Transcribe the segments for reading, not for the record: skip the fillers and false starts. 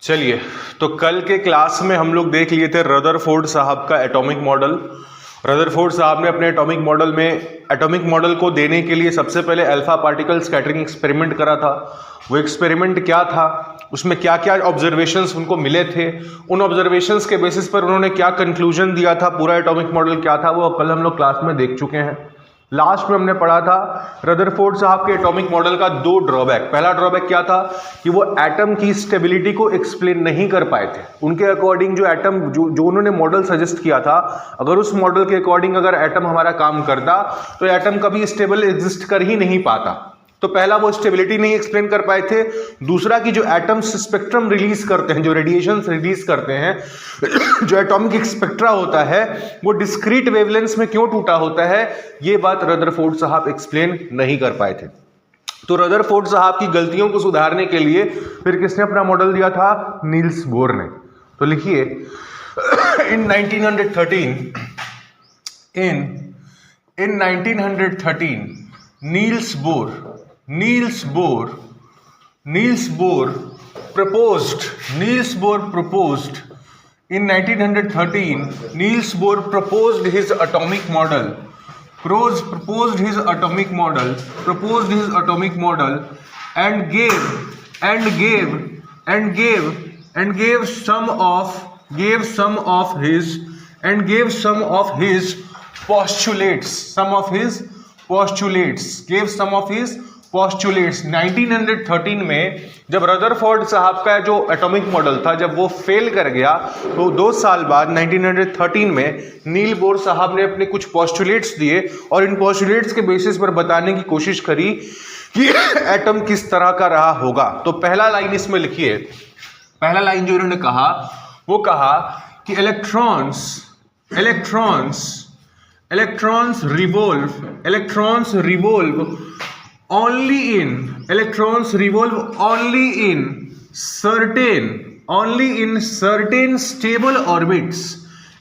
चलिए, तो कल के क्लास में हम लोग देख लिए थे रदरफोर्ड साहब का एटॉमिक मॉडल। रदरफोर्ड साहब ने अपने एटॉमिक मॉडल को देने के लिए सबसे पहले अल्फा पार्टिकल स्कैटरिंग एक्सपेरिमेंट करा था। वो एक्सपेरिमेंट क्या था, उसमें क्या क्या ऑब्जर्वेशंस उनको मिले थे, उन ऑब्जर्वेशंस के बेसिस पर उन्होंने क्या कंक्लूजन दिया था, पूरा एटॉमिक मॉडल क्या था, वो कल हम लोग क्लास में देख चुके हैं। लास्ट में हमने पढ़ा था रदरफोर्ड साहब के एटॉमिक मॉडल का दो ड्रॉबैक। पहला ड्रॉबैक क्या था कि वो एटम की स्टेबिलिटी को एक्सप्लेन नहीं कर पाए थे। उनके अकॉर्डिंग जो एटम जो उन्होंने मॉडल सजेस्ट किया था, अगर उस मॉडल के अकॉर्डिंग अगर एटम हमारा काम करता तो एटम कभी स्टेबल एग्जिस्ट कर ही नहीं पाता। तो पहला वो स्टेबिलिटी नहीं एक्सप्लेन कर पाए थे। दूसरा कि जो एटम्स स्पेक्ट्रम रिलीज करते हैं, जो रेडिएशन रिलीज करते हैं, जो एटॉमिक स्पेक्ट्रा होता है वो डिस्क्रीट वेवलेंथ्स में क्यों टूटा होता है, ये बात रदरफोर्ड साहब एक्सप्लेन नहीं कर पाए थे। तो रदरफोर्ड साहब की गलतियों को सुधारने के लिए फिर किसने अपना मॉडल दिया था? नील्स बोर ने। तो लिखिए इन 1913 Niels Bohr proposed in 1913 Niels Bohr proposed his atomic model and gave some of his postulates 1913 में जब रदरफोर्ड साहब का जो एटॉमिक मॉडल था जब वो फेल कर गया, तो 2 साल बाद 1913 में नील बोर साहब ने अपने कुछ पोस्टुलेट्स दिए और इन पोस्टुलेट्स के बेसिस पर बताने की कोशिश करी कि एटम किस तरह का रहा होगा। तो पहला लाइन इसमें लिखिए, पहला लाइन जो इन्होंने कहा वो कहा कि electrons revolve only in certain stable orbits.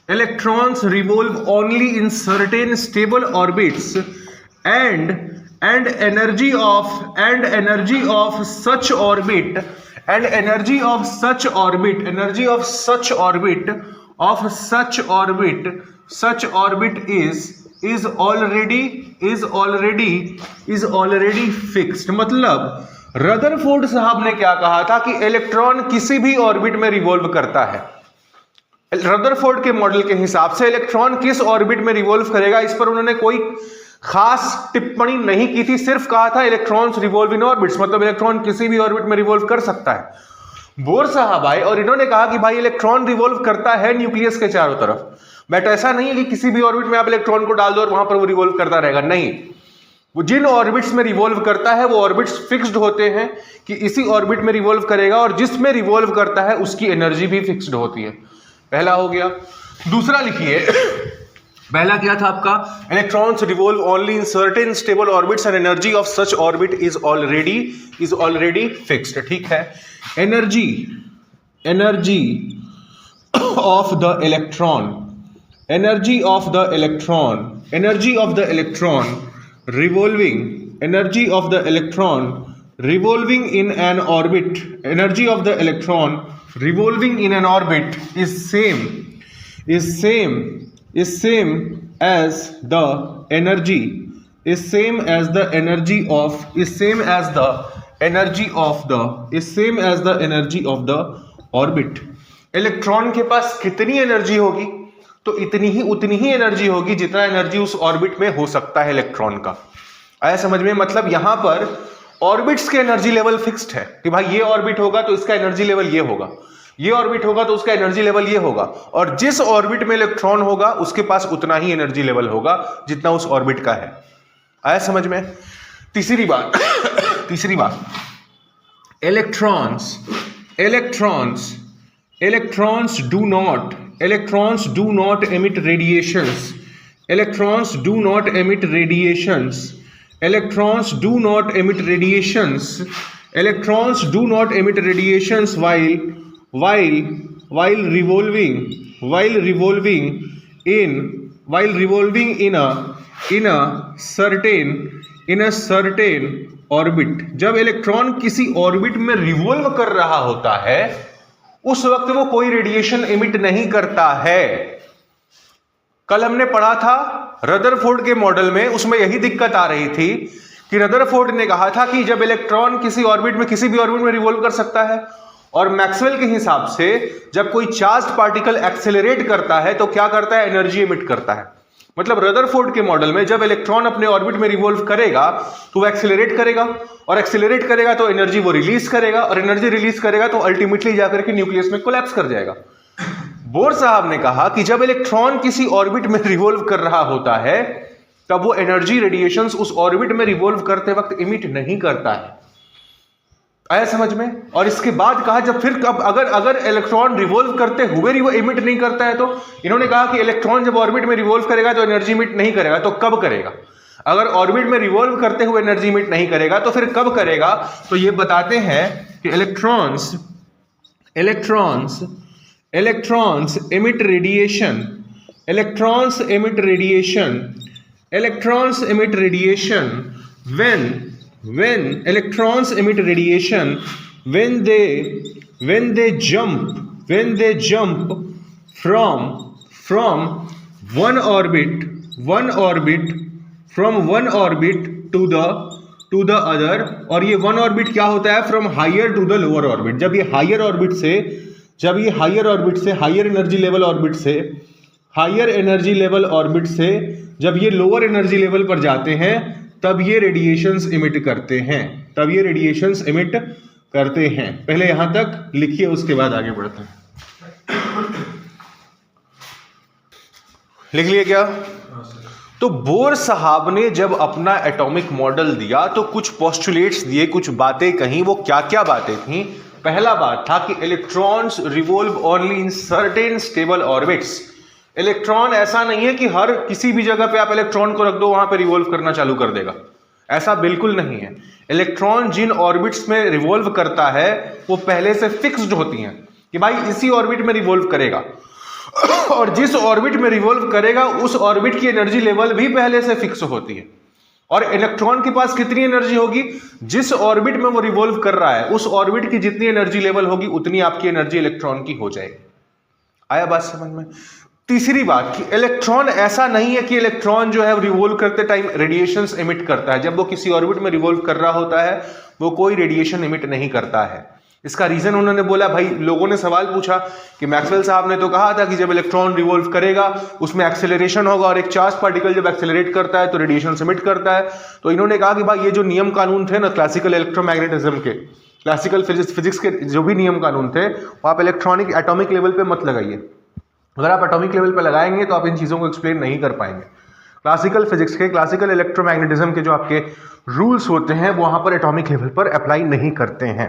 Electrons revolve only in certain stable orbits and energy of such orbit is already fixed। मतलब रदरफोर्ड साहब ने क्या कहा था कि इलेक्ट्रॉन किसी भी ऑर्बिट में रिवॉल्व करता है। रदरफोर्ड के मॉडल के हिसाब से इलेक्ट्रॉन किस ऑर्बिट में रिवॉल्व करेगा, इस पर उन्होंने कोई खास टिप्पणी नहीं की थी, सिर्फ कहा था इलेक्ट्रॉन्स रिवॉल्व इन ऑर्बिट्स, मतलब इलेक्ट्रॉन किसी भी ऑर्बिट में रिवॉल्व कर सकता है। बोर साहब आए और इन्होंने कहा कि भाई इलेक्ट्रॉन रिवॉल्व करता है न्यूक्लियस के चारों तरफ, बट ऐसा नहीं है कि किसी भी ऑर्बिट में आप इलेक्ट्रॉन को डाल दो और वहां पर वो रिवॉल्व करता रहेगा। नहीं, वो जिन ऑर्बिट्स में रिवॉल्व करता है वो ऑर्बिट्स फिक्स्ड होते हैं कि इसी ऑर्बिट में रिवॉल्व करेगा, और जिसमें रिवॉल्व करता है उसकी एनर्जी भी फिक्स्ड होती है। पहला हो गया। दूसरा लिखिए, पहला क्या था आपका? Electrons revolve only in certain stable orbits and energy of such orbit is already fixed. ठीक है, energy of the electron revolving in an orbit is same as the energy of the orbit। Electron के पास कितनी energy होगी? तो उतनी ही energy होगी जितना energy उस ऑर्बिट में हो सकता है इलेक्ट्रॉन का। आया समझ में? मतलब यहां पर ऑर्बिट्स के एनर्जी लेवल फिक्स्ड है कि भाई ये ऑर्बिट होगा तो इसका एनर्जी लेवल ये होगा, ये ऑर्बिट होगा तो उसका एनर्जी लेवल ये होगा, और जिस ऑर्बिट में इलेक्ट्रॉन होगा उसके पास उतना ही एनर्जी लेवल होगा जितना उस ऑर्बिट का है। आया समझ में? तीसरी बात electrons do not emit radiations while revolving in a certain orbit. जब इलेक्ट्रॉन किसी ऑर्बिट में रिवॉल्व कर रहा होता है उस वक्त वो कोई रेडिएशन इमिट नहीं करता है। कल हमने पढ़ा था रदरफोर्ड के मॉडल में, उसमें यही दिक्कत आ रही थी कि रदरफोर्ड ने कहा था कि जब इलेक्ट्रॉन किसी ऑर्बिट में, किसी भी ऑर्बिट में रिवॉल्व कर सकता है, और मैक्सवेल के हिसाब से जब कोई चार्ज्ड पार्टिकल एक्सेलरेट करता है तो क्या करता है, एनर्जी इमिट करता है। मतलब रदरफोर्ड के मॉडल में जब इलेक्ट्रॉन अपने ऑर्बिट में रिवॉल्व करेगा तो वो एक्सेलरेट करेगा, और एक्सेलरेट करेगा तो एनर्जी वो रिलीज करेगा, और एनर्जी रिलीज करेगा तो अल्टीमेटली जाकर के न्यूक्लियस में कोलैप्स कर जाएगा। बोर साहब ने कहा कि जब इलेक्ट्रॉन किसी ऑर्बिट में रिवॉल्व कर रहा होता है तब वो एनर्जी रेडिएशंस उस ऑर्बिट में रिवॉल्व करते वक्त इमिट नहीं करता है। आया समझ में? और इसके बाद कहा जब फिर कब अगर इलेक्ट्रॉन रिवॉल्व करते हुए वो इमिट नहीं करता है, तो इन्होंने कहा कि इलेक्ट्रॉन जब ऑर्बिट में रिवॉल्व करेगा तो एनर्जी इमिट नहीं करेगा, तो कब करेगा? अगर ऑर्बिट में रिवॉल्व करते हुए एनर्जी इमिट नहीं करेगा तो फिर कब करेगा? तो ये बताते हैं कि electrons emit radiation when electrons emit radiation when they jump from one orbit to the other। और ये वन ऑर्बिट क्या होता है? From higher to the lower orbit. जब ये हायर एनर्जी लेवल ऑर्बिट से जब ये लोअर एनर्जी लेवल पर जाते हैं तब ये रेडिएशंस इमिट करते हैं। पहले यहां तक लिखिए, उसके बाद आगे बढ़ते हैं। लिख लिए क्या? तो बोर साहब ने जब अपना एटॉमिक मॉडल दिया तो कुछ पोस्टुलेट्स दिए, कुछ बातें कहीं। वो क्या क्या बातें थी? पहला बात था कि electrons revolve only in certain stable orbits. Electron ऐसा नहीं है कि हर किसी भी जगह पे आप इलेक्ट्रॉन को रख दो वहां पे रिवॉल्व करना चालू कर देगा, ऐसा बिल्कुल नहीं है। इलेक्ट्रॉन जिन ऑर्बिट्स में रिवॉल्व करता है वो पहले से फिक्स्ड होती हैं कि भाई इसी ऑर्बिट में रिवॉल्व करेगा, और जिस ऑर्बिट में रिवॉल्व करेगा उस ऑर्बिट की एनर्जी लेवल भी पहले से फिक्स होती है। और इलेक्ट्रॉन के पास कितनी एनर्जी होगी? जिस ऑर्बिट में वो रिवॉल्व कर रहा है उस ऑर्बिट की जितनी एनर्जी लेवल होगी उतनी आपकी एनर्जी इलेक्ट्रॉन की हो जाएगी। आया बात समझ में? तीसरी बात कि इलेक्ट्रॉन ऐसा नहीं है कि इलेक्ट्रॉन जो है रिवॉल्व करते टाइम रेडिएशंस इमिट करता है। जब वो किसी ऑर्बिट में रिवॉल्व कर रहा होता है वो कोई रेडिएशन इमिट नहीं करता है। इसका रीजन उन्होंने बोला, भाई लोगों ने सवाल पूछा कि मैक्सवेल साहब ने तो कहा था कि जब इलेक्ट्रॉन रिवॉल्व करेगा उसमें एक्सेलरेशन होगा, और एक चार्ज पार्टिकल जब एक्सेलरेट करता है तो रेडिएशन इमिट करता है। तो इन्होंने कहा कि भाई ये जो नियम कानून थे ना क्लासिकल इलेक्ट्रोमैग्नेटिज्म के, क्लासिकल फिजिक्स के जो भी नियम कानून थे वो आप इलेक्ट्रॉनिक एटॉमिक लेवल पे मत लगाइए। अगर आप एटॉमिक लेवल पे लगाएंगे तो आप इन चीज़ों को एक्सप्लेन नहीं कर पाएंगे। क्लासिकल फिजिक्स के, क्लासिकल इलेक्ट्रोमैग्नेटिज्म के जो आपके रूल्स होते हैं वो वहाँ पर एटॉमिक लेवल पर अप्लाई नहीं करते हैं।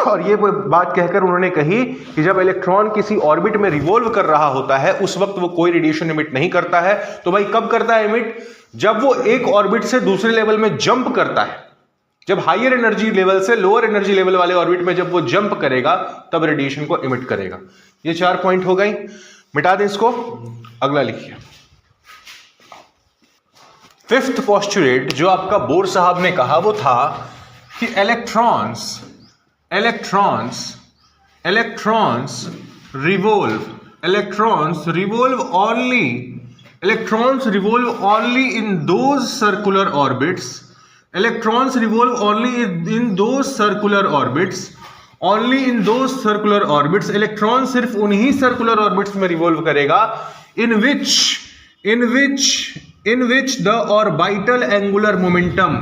और ये बात कहकर उन्होंने कही कि जब इलेक्ट्रॉन किसी ऑर्बिट में रिवॉल्व कर रहा होता है उस वक्त वो कोई रेडिएशन इमिट नहीं करता है। तो भाई कब करता है इमिट? जब वो एक ऑर्बिट से दूसरे लेवल में जंप करता है। जब हायर एनर्जी लेवल से लोअर एनर्जी लेवल वाले ऑर्बिट में जब वो जंप करेगा तब रेडिएशन को इमिट करेगा। ये 4 पॉइंट हो गई, मिटा दें इसको। अगला लिखिए, 5th पोस्टुलेट जो आपका बोर साहब ने कहा वो था कि electrons revolve only in those circular orbits electron सिर्फ उन्हीं सर्कुलर ऑर्बिट्स में रिवॉल्व करेगा in which the orbital angular momentum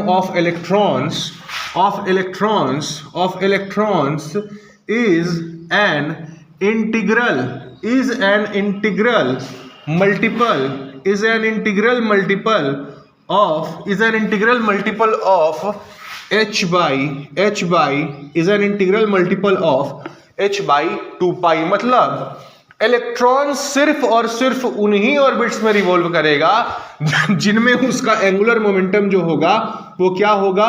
of electrons is an integral h by 2 pi। मतलब इलेक्ट्रॉन सिर्फ और सिर्फ उन्हीं ऑर्बिट्स में रिवॉल्व करेगा जिनमें उसका एंगुलर मोमेंटम जो होगा वो क्या होगा?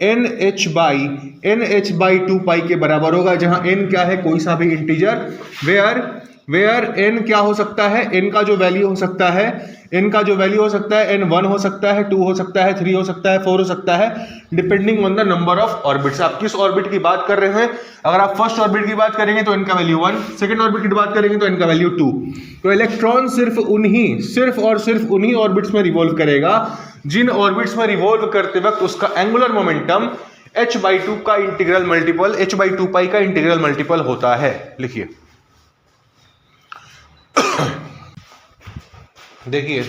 nh by 2 pi के बराबर होगा, जहां n क्या है? कोई सा भी इंटीजर। वेयर n क्या हो सकता है, n का जो वैल्यू हो सकता है, n का जो वैल्यू हो सकता है, n 1 हो सकता है, 2 हो सकता है, 3 हो सकता है, 4 हो सकता है, depending on the number of orbits. आप किस ऑर्बिट की बात कर रहे हैं? अगर आप फर्स्ट ऑर्बिट की बात करेंगे तो n का वैल्यू 1, सेकंड ऑर्बिट की बात करेंगे तो n का वैल्यू 2। तो इलेक्ट्रॉन सिर्फ और सिर्फ उन्हीं ऑर्बिट्स में रिवॉल्व करेगा जिन ऑर्बिट्स में रिवॉल्व करते वक्त उसका एंगुलर मोमेंटम h/2 का इंटीग्रल मल्टीपल, h/2 पाई का इंटीग्रल मल्टीपल होता है। लिखिए, देखिए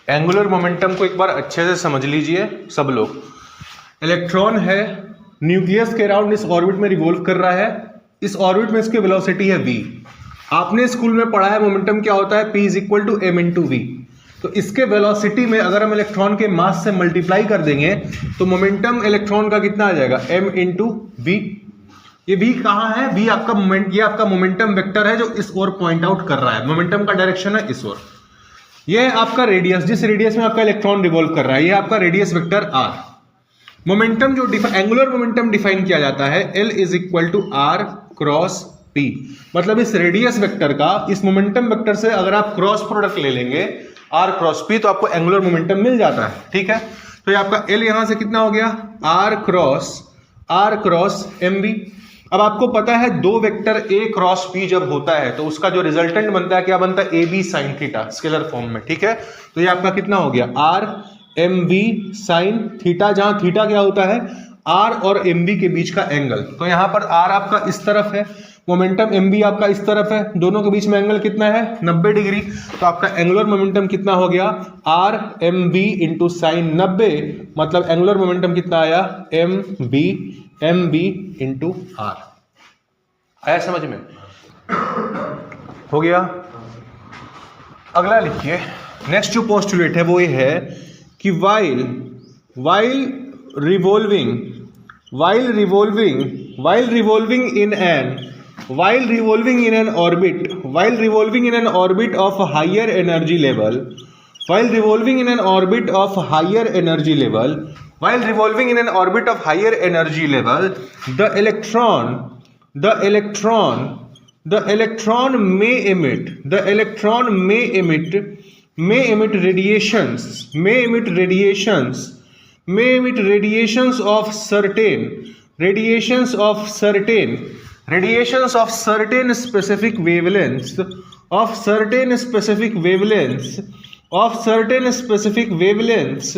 एंगुलर मोमेंटम को एक बार अच्छे से समझ लीजिए सब लोग। इलेक्ट्रॉन है, न्यूक्लियस के अराउंड इस ऑर्बिट में रिवॉल्व कर रहा है, इस ऑर्बिट में इसकी वेलोसिटी है v। आपने स्कूल में पढ़ा है मोमेंटम क्या होता है, p = m × v। तो इसके वेलोसिटी में अगर हम इलेक्ट्रॉन के मास से मल्टीप्लाई कर देंगे तो मोमेंटम इलेक्ट्रॉन का कितना आ जाएगा, m × v। ये v कहाँ है, v आपका मोमेंट, ये आपका मोमेंटम वेक्टर है जो इस ओर पॉइंट आउट कर रहा है, मोमेंटम का डायरेक्शन है इस ओर। ये है आपका रेडियस, जिस रेडियस में आपका इलेक्ट्रॉन रिवॉल्व कर रहा है, ये आपका रेडियस वेक्टर r। मोमेंटम जो एंगुलर मोमेंटम डिफाइन किया जाता है L = r क्रॉस p। मतलब इस रेडियस वेक्टर का इस मोमेंटम वेक्टर से अगर आप क्रॉस प्रोडक्ट ले लेंगे r क्रॉस p तो आपको एंगुलर मोमेंटम मिल जाता है। ठीक है, तो ये आपका L यहां से कितना हो गया, r क्रॉस mv। अब आपको पता है दो वेक्टर a क्रॉस p जब होता है तो उसका जो रिजल्टेंट बनता है क्या बनता है, ab sin theta, scalar form में। ठीक है, तो ये आपका कितना हो गया, r mv sin थीटा, जहां थीटा क्या होता है, r और mv के बीच का एंगल। तो यहां पर r आपका इस तरफ है, मोमेंटम mv आपका इस तरफ है, दोनों के बीच में एंगल कितना है, 90 डिग्री। तो आपका एंगुलर मोमेंटम कितना हो गया, r mv × sin 90, मतलब एंगुलर मोमेंटम कितना आया, mv × r। आया समझ में? हो गया। अगला लिखिए, नेक्स्ट जो पोस्टुलेट है वो ये है कि while revolving in an orbit of higher energy level, the electron may emit radiations of certain specific wavelengths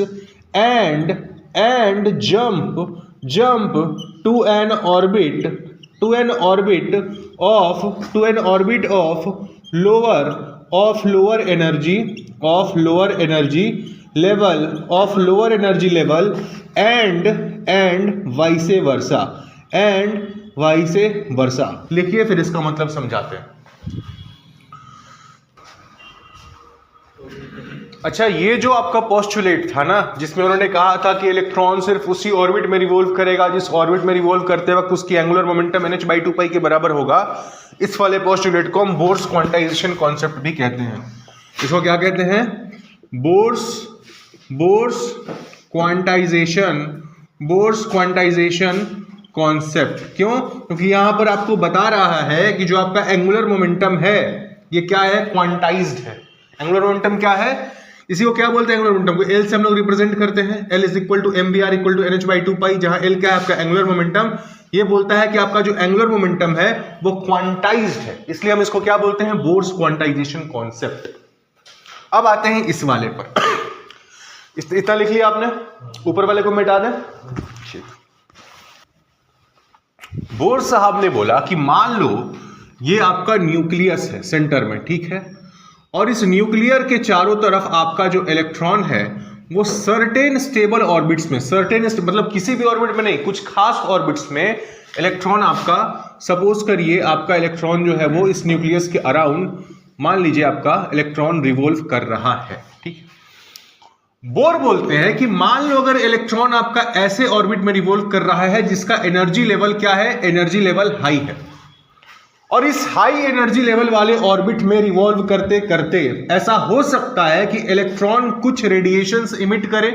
and jump to an orbit of lower energy level and vice versa। लिखिए, फिर इसका मतलब समझाते हैं। अच्छा, ये जो आपका पोस्टुलेट था ना, जिसमें उन्होंने कहा था कि इलेक्ट्रॉन सिर्फ उसी ऑर्बिट में रिवॉल्व करेगा जिस ऑर्बिट में रिवॉल्व करते वक्त उसकी एंगुलर मोमेंटम nh/2 पाई के बराबर होगा, इस वाले पोस्टुलेट को हम बोर्स क्वांटाइजेशन कॉन्सेप्ट भी कहते हैं। इसको क्या कहते हैं, बोर्स क्वांटाइजेशन कॉन्सेप्ट। क्यों? क्योंकि यहां पर आपको बता रहा है कि जो आपका एंगुलर मोमेंटम है ये क्या है, क्वांटाइज्ड है। एंगुलर मोमेंटम क्या है, इसी को क्या बोलते हैं, एंगुलर मोमेंटम को L से हम लोग रिप्रेजेंट करते हैं। L = mvr = nh/2 पाई, जहां L क्या है आपका एंगुलर मोमेंटम। ये बोलता है कि आपका जो एंगुलर मोमेंटम है वो क्वांटाइज्ड है, इसलिए हम इसको क्या बोलते हैं, बोर्स क्वांटाइजेशन कॉन्सेप्ट। अब आते हैं इस वाले पर। इतना लिख लिया आपने, ऊपर वाले को मिटा दें। बोर्स साहब ने बोला कि मान लो ये आपका न्यूक्लियस है सेंटर में, ठीक है, और इस न्यूक्लियर के चारों तरफ आपका जो इलेक्ट्रॉन है वो सर्टेन स्टेबल ऑर्बिट्स में, मतलब किसी भी ऑर्बिट में नहीं, कुछ खास ऑर्बिट्स में इलेक्ट्रॉन आपका, सपोज करिए आपका इलेक्ट्रॉन जो है वो इस न्यूक्लियस के अराउंड, मान लीजिए आपका इलेक्ट्रॉन रिवॉल्व कर रहा है। ठीक, बोर बोलते हैं कि मान लो अगर इलेक्ट्रॉन आपका ऐसे ऑर्बिट में रिवॉल्व कर रहा है जिसका एनर्जी लेवल क्या है, एनर्जी लेवल हाई है, और इस हाई एनर्जी लेवल वाले ऑर्बिट में रिवॉल्व करते करते ऐसा हो सकता है कि इलेक्ट्रॉन कुछ रेडिएशंस इमिट करे।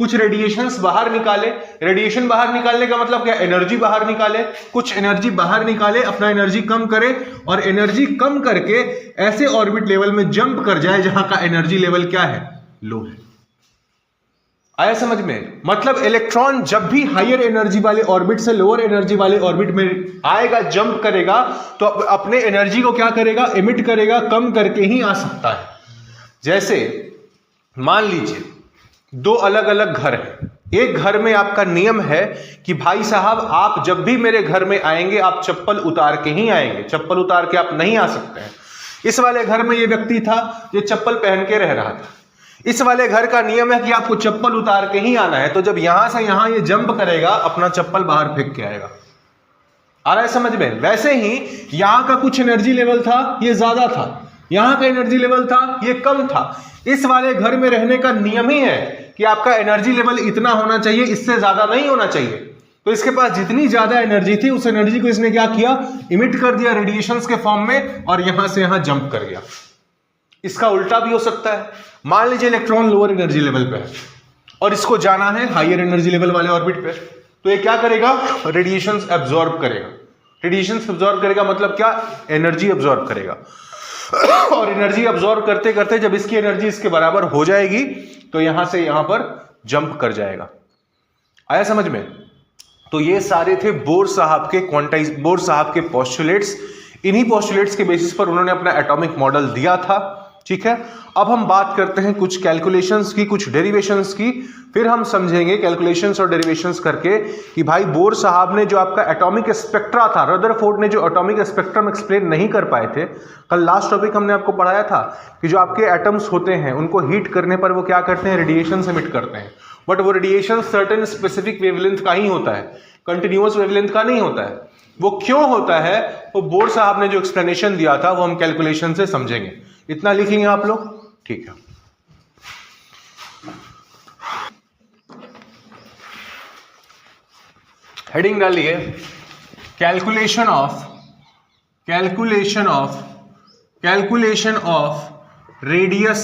कुछ रेडिएशंस बाहर निकाले। रेडिएशन बाहर निकालने का मतलब क्या, एनर्जी बाहर निकाले, कुछ एनर्जी बाहर निकाले, अपना एनर्जी कम करे और एनर्जी कम करके ऐसे ऑर्बिट लेवल में जंप कर जाए जहां का एनर्जी लेवल क्या है, लो है। आया समझ में? मतलब इलेक्ट्रॉन जब भी हायर एनर्जी वाले ऑर्बिट से लोअर एनर्जी वाले ऑर्बिट में आएगा, जंप करेगा, तो अपने एनर्जी को क्या करेगा, एमिट करेगा, कम करके ही आ सकता है। जैसे मान लीजिए दो अलग अलग घर हैं। एक घर में आपका नियम है कि भाई साहब आप जब भी मेरे घर में आएंगे आप चप्पल उतार के ही आएंगे, चप्पल उतार के आप नहीं आ सकते हैं। इस वाले घर में ये व्यक्ति था, ये चप्पल पहन के रह रहा था। इस वाले घर का नियम है कि आपको चप्पल उतार के ही आना है, तो जब यहां से यहां ये जंप करेगा अपना चप्पल बाहर फेंक के आएगा। आ रहा है समझ में? वैसे ही यहां का कुछ एनर्जी लेवल था, ये ज्यादा था, यहां का एनर्जी लेवल था, ये कम था। इस वाले घर में रहने का नियम ही है कि आपका एनर्जी लेवल इतना होना चाहिए, इससे ज्यादा नहीं होना चाहिए। तो इसके पास जितनी ज्यादा एनर्जी थी उस एनर्जी को इसने क्या किया, इमिट कर दिया रेडिएशंस के फॉर्म में और यहां से यहां जंप कर गया। इसका उल्टा भी हो सकता है। मान लीजिए इलेक्ट्रॉन लोअर एनर्जी लेवल पे है और इसको जाना है हायर एनर्जी लेवल वाले ऑर्बिट पे, तो ये क्या करेगा, रेडिएशंस एब्जॉर्ब करेगा। रेडिएशंस एब्जॉर्ब करेगा मतलब क्या, एनर्जी एब्जॉर्ब करेगा। और एनर्जी एब्जॉर्ब करते करते जब इसकी एनर्जी इसके बराबर हो जाएगी तो यहां से यहां पर जंप कर जाएगा। आया समझ में? तो ये सारे थे बोर साहब के पोस्टुलेट्स। इन्हीं पोस्टुलेट्स के बेसिस पर उन्होंने अपना एटॉमिक मॉडल दिया था। ठीक है, अब हम बात करते हैं कुछ कैलकुलेशंस की, कुछ डेरिवेशंस की, फिर हम समझेंगे कैलकुलेशंस और डेरिवेशंस करके कि भाई बोर साहब ने जो आपका एटॉमिक स्पेक्ट्रा था, रदरफोर्ड ने जो एटॉमिक स्पेक्ट्रम एक्सप्लेन नहीं कर पाए थे। कल लास्ट टॉपिक हमने आपको पढ़ाया था कि जो आपके एटम्स होते हैं उनको हीट करने पर वो क्या करते हैं, रेडिएशन एमिट करते हैं, बट वो रेडिएशन सर्टेन स्पेसिफिक वेवलेंथ का ही होता है, कंटिन्यूअस वेवलेंथ का नहीं होता है। वो क्यों होता है, वो बोर साहब ने जो एक्सप्लेनेशन दिया था वो हम कैलकुलेशन से समझेंगे। इतना लिख लेंगे आप लोग, ठीक है। हेडिंग डालिए, calculation of radius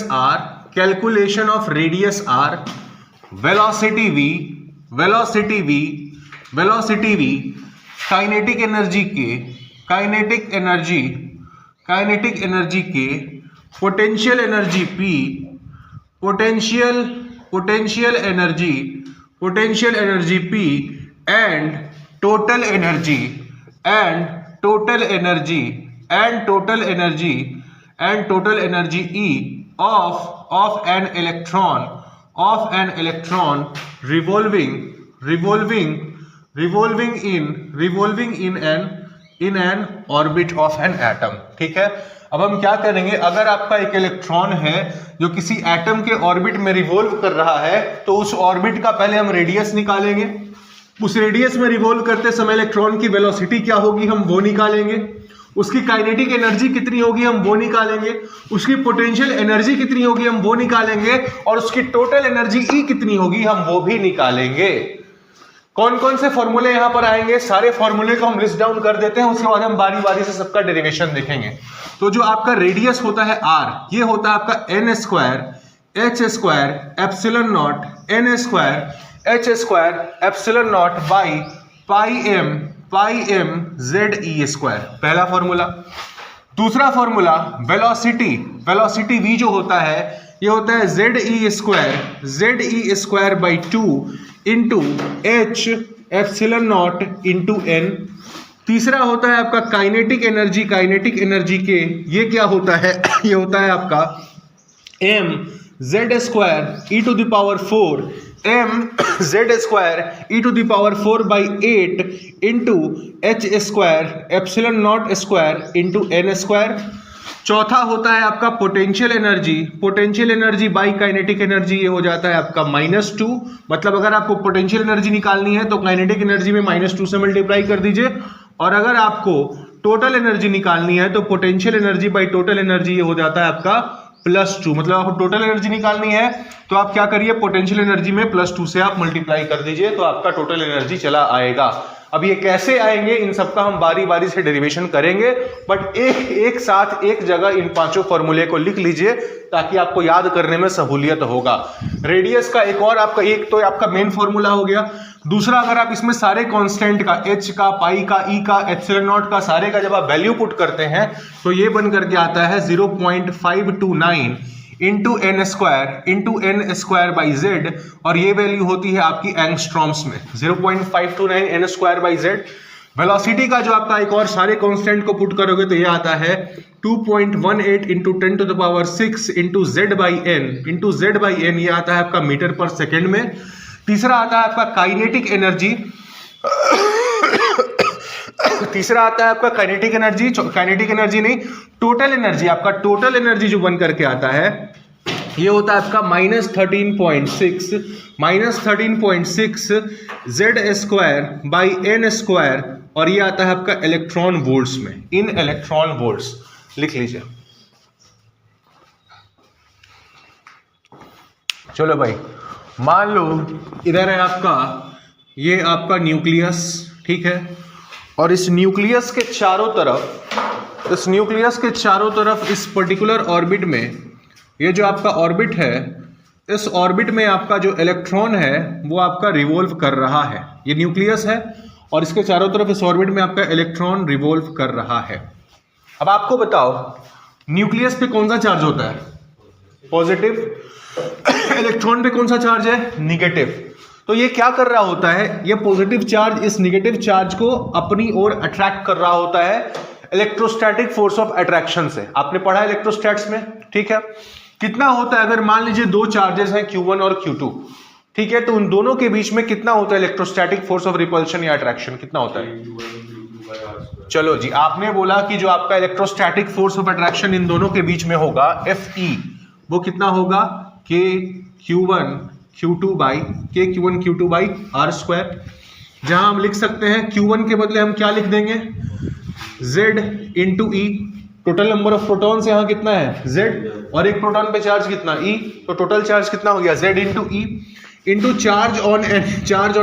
R, calculation of radius R, velocity V, kinetic energy K, potential energy P and total energy E of an electron revolving in an orbit of an atom। ठीक है, अब हम क्या करेंगे, अगर आपका एक इलेक्ट्रॉन है जो किसी एटम के ऑर्बिट में रिवॉल्व कर रहा है तो उस ऑर्बिट का पहले हम रेडियस निकालेंगे। उस रेडियस में रिवॉल्व करते समय इलेक्ट्रॉन की वेलोसिटी क्या होगी हम वो निकालेंगे, उसकी काइनेटिक एनर्जी कितनी होगी हम वो निकालेंगे, उसकी पोटेंशियल एनर्जी कितनी होगी हम वो निकालेंगे, और उसकी टोटल एनर्जी E कितनी होगी हम वो भी निकालेंगे। कौन कौन से फॉर्मूले यहां पर आएंगे, सारे फॉर्मूले को हम लिस्ट डाउन कर देते हैं, उसके बाद हम बारी बारी से सबका डेरिवेशन देखेंगे। तो जो आपका रेडियस होता है R, ये होता है आपका n square h square epsilon not n square h square epsilon not by pi m ZE square, पहला फॉर्मूला। दूसरा फॉर्मूला वेलोसिटी v जो होता है ये होता है ZE square by 2 into h epsilon not into n। तीसरा होता है आपका काइनेटिक एनर्जी के, ये क्या होता है ये होता है आपका m z square e to the power 4 by 8 into h square epsilon not square into n square. चौथा होता है आपका potential energy by kinetic energy, ये हो जाता है आपका -2। मतलब अगर आपको पोटेंशियल एनर्जी निकालनी है तो काइनेटिक एनर्जी में -2 से मल्टीप्लाई कर दीजिए, और अगर आपको टोटल एनर्जी निकालनी है तो potential energy by total energy ये हो जाता है आपका +2। मतलब आपको टोटल एनर्जी निकालनी है तो आप क्या करिए, पोटेंशियल एनर्जी में +2 से आप मल्टीप्लाई कर दीजिए तो आपका टोटल एनर्जी चला आएगा। अब ये कैसे आएंगे इन सबका हम बारी बारी से डेरिवेशन करेंगे, बट एक साथ एक जगह इन पांचों फॉर्मूले को लिख लीजिए ताकि आपको याद करने में सहूलियत होगा। रेडियस का एक और आपका, एक तो आपका मेन फॉर्मूला हो गया, दूसरा अगर आप इसमें सारे कांस्टेंट का h का, पाई का, e का, एप्सिलॉन नॉट का सारे का जब आप वैल्यू पुट करते हैं तो ये बन करके आता है 0.529 into N square by Z, और ये वैल्यू होती है आपकी एंगस्ट्रॉम्स में 0.529 N square by Z. Velocity का जो आपका एक और सारे कांस्टेंट को पुट करोगे तो ये आता है 2.18 into 10 to the power 6 into Z by N, ये आता है आपका मीटर पर सेकेंड में। तीसरा आता है आपका काइनेटिक एनर्जी, काइनेटिक एनर्जी नहीं, टोटल एनर्जी, आपका टोटल एनर्जी जो बन करके आता है ये होता है आपका -13.6 Z square by N square, और ये आता है आपका इलेक्ट्रॉन वोल्ट्स में, इन इलेक्ट्रॉन वोल्ट्स लिख लीजिए। चलो भाई, मान लो इधर है आपका, ये आपका न्यूक्लियस, ठीक है, और इस न्यूक्लियस के चारों तरफ इस पर्टिकुलर ऑर्बिट में, ये जो आपका ऑर्बिट है, इस ऑर्बिट में आपका जो इलेक्ट्रॉन है वो आपका रिवॉल्व कर रहा है। ये न्यूक्लियस है और इसके चारों तरफ इस ऑर्बिट में आपका इलेक्ट्रॉन रिवॉल्व कर रहा है। अब आपको बताओ न्यूक्लियस पे कौन सा चार्ज होता है? पॉजिटिव। इलेक्ट्रॉन पे कौन सा चार्ज है? निगेटिव। तो ये क्या कर रहा होता है? ये पॉजिटिव चार्ज इस निगेटिव चार्ज को अपनी ओर अट्रैक्ट कर रहा होता है इलेक्ट्रोस्टैटिक फोर्स ऑफ अट्रैक्शन से। आपने पढ़ा है इलेक्ट्रोस्टैट्स में, ठीक है। कितना होता है अगर मान लीजिए दो चार्जेस हैं Q1 और Q2, ठीक है, तो उन दोनों के बीच में कितना होता है इलेक्ट्रोस्टैटिक फोर्स ऑफ रिपल्शन या अट्रैक्शन, कितना होता है? चलो जी, आपने बोला कि जो आपका electrostatic force of attraction in दोनों के बीच में होगा Fe, वो कितना होगा? KQ1 Q2 by R square. जहां हम लिख सकते हैं Q1 के बदले हम क्या लिख देंगे? Z into E। Total number of protons यहाँ कितना है? Z, और एक प्रोटॉन पे चार्ज कितना? E, तो टोटल चार्ज कितना हो गया? Z into E into charge on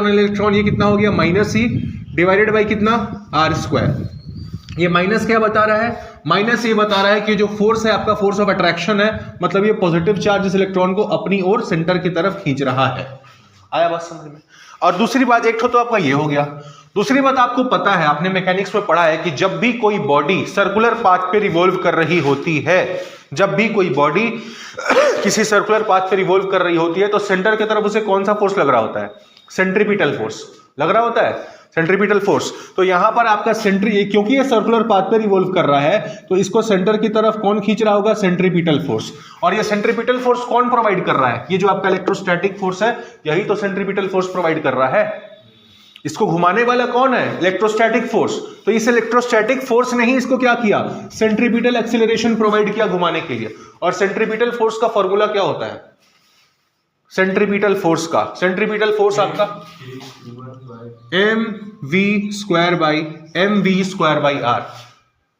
electron, ये कितना हो गया? -E डिवाइडेड बाई कितना? R square. ये माइनस क्या बता रहा है? माइनस ये बता रहा है कि जो फोर्स है आपका, फोर्स ऑफ अट्रैक्शन है, मतलब ये पॉजिटिव चार्ज इस इलेक्ट्रॉन को अपनी ओर सेंटर की तरफ खींच रहा है। आया बात समझ में? और दूसरी बात, एक तो आपका ये हो गया। दूसरी बात आपको पता है, आपने मैकेनिक्स में पढ़ा है कि जब भी कोई बॉडी सर्कुलर पाथ पे रिवॉल्व कर रही होती है, जब भी कोई बॉडी किसी सर्कुलर पाथ पे रिवॉल्व कर रही होती है, तो सेंटर की तरफ उसे कौन सा फोर्स लग रहा होता है? सेंट्रीपिटल फोर्स लग रहा होता है, सेंट्रीपिटल फोर्स। तो यहां पर आपका क्योंकि ये सर्कुलर पाथ पे रिवॉल्व कर रहा है, तो इसको सेंटर की तरफ कौन खींच रहा होगा? Centripetal force. और ये सेंट्रीपिटल फोर्स कौन प्रोवाइड कर रहा है? ये जो आपका इलेक्ट्रोस्टैटिक फोर्स है, यही तो सेंट्रीपिटल फोर्स प्रोवाइड कर रहा है। इसको घुमाने वाला कौन है? Electrostatic force. तो इस इलेक्ट्रोस्टैटिक फोर्स ने ही इसको क्या किया? सेंट्रीपिटल एक्सीलरेशन प्रोवाइड किया घुमाने के लिए। और सेंट्रीपिटल फोर्स का फॉर्मूला क्या होता है? सेंट्रीपिटल फोर्स आपका mv² by r।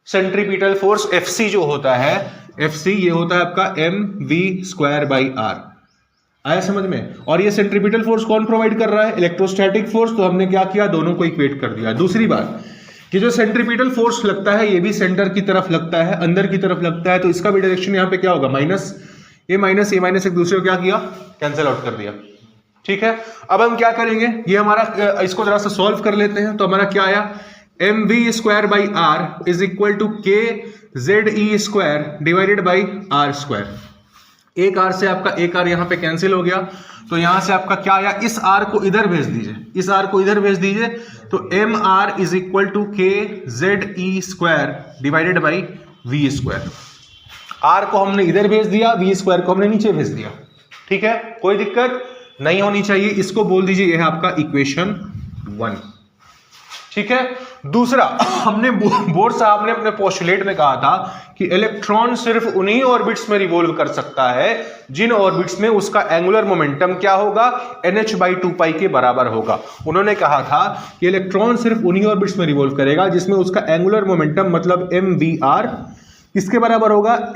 Centripetal force FC जो होता है, FC ये होता है आपका mv² बाई r। आया समझ में? और ये सेंट्रीपिटल फोर्स कौन प्रोवाइड कर रहा है? Electrostatic force. तो हमने क्या किया? दोनों को इक्वेट कर दिया। दूसरी बात कि जो सेंट्रीपिटल फोर्स लगता है ये भी सेंटर की तरफ लगता है, अंदर की तरफ लगता है, तो इसका भी डायरेक्शन यहाँ पे क्या होगा? माइनस। ये माइनस एक दूसरे को क्या किया? कैंसिल आउट कर दिया, ठीक है। अब हम क्या करेंगे? ये हमारा, इसको जरा सा सॉल्व कर लेते हैं। तो हमारा क्या आया? mv² by r is equal to kZe² divided by R square. एक R से आपका एक R यहाँ पे कैंसिल हो गया, तो यहां से आपका क्या आया? इस R को इधर भेज दीजिए, तो mr is equal to kZe² divided by V square. R को हमने इधर भेज दिया, V स्क्वायर को हमने नीचे भेज दिया, ठीक है, कोई दिक्कत नहीं होनी चाहिए। इसको बोल दीजिए यह है आपका इक्वेशन 1, ठीक है। दूसरा, हमने बोर साहब ने अपने पोस्टुलेट में कहा था कि इलेक्ट्रॉन सिर्फ उन्हीं ऑर्बिट्स में रिवॉल्व कर सकता है जिन ऑर्बिट्स में उसका एंगुलर मोमेंटम क्या होगा? NH/2π के बराबर होगा। उन्होंने कहा था कि इलेक्ट्रॉन सिर्फ उन्हीं ऑर्बिट्स में रिवॉल्व करेगा जिसमें उसका एंगुलर मोमेंटम मतलब mvr किसके बराबर होगा?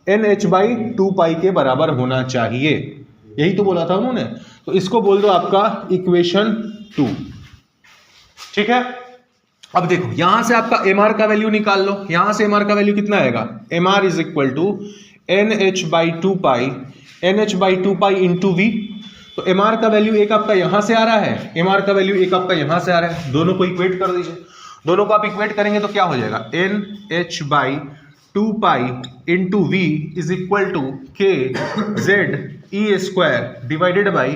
NH/2π के बराबर होना चाहिए। यही तो बोला था उन्होंने। तो इसको बोल दो आपका इक्वेशन 2। ठीक है। अब देखो यहां से आपका mr का वैल्यू निकाल लो, यहां से mr का वैल्यू कितना आएगा, mr is equal to NH/2 into v। तो mr का वैल्यू एक आपका यहां से आ रहा है, mr का वैल्यू एक आपका यहां से आ रहा है, दोनों को इक्वेट कर दीजिए। दोनों को आप इक्वेट करेंगे तो क्या हो जाएगा, NH/2 into v is equal to KZE² divided by